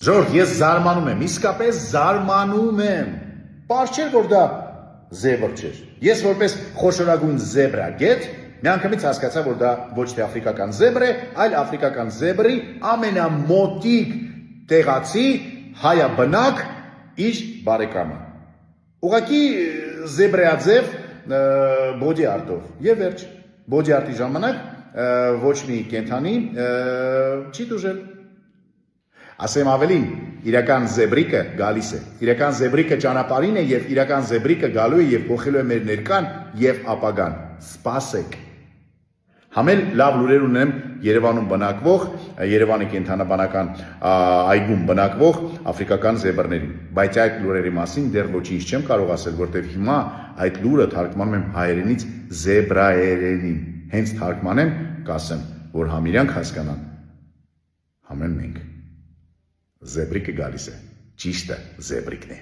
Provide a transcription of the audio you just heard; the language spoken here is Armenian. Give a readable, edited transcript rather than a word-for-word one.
Ժորդ, ես զարմանում եմ, իսկապես զարմանում եմ։ Պարզ չէր, որ դա զեբր չէր։ Ես որպես խոշորագույն զեբրագետ միանգամից հասկացա, որ դա ոչ թե աֆրիկական զեբր է, այլ աֆրիկական զեբրի ամենամոտիկ տեղացի հայաբնակ իր բարեկամը։ Ուղղակի զեբրայաձև բոդի արտով եւ վերջ։ Բոդի արտի ժամանակ ոչ մի կենթանի չի դուժել։ Ասեմ ավելին, իրական զեբրիկը գալիս է, իրական զեբրիկը ճանապարհին է եւ իրական զեբրիկը գալու է եւ փոխելու է մեր ներկան եւ ապագան։ Սպասեք։ Համել լավ լուրեր ունեմ Երևանում բնակվող, Երևանի կենթանաբանական այգում բնակվող աֆրիկական զեբրներին, բայց այդ լուրերի մասին դեռ ոչինչ չեմ կարող ասել, որտեղ հիմա այդ լուրը թարգմանում եմ հայերենից զեբրայերենին։ Հենց թարգմանեմ, կասեմ, որ համ իրանք հասկանան, համ մենք։ Զեբրիկը գալիս է, ճիշտը զեբրիկն է։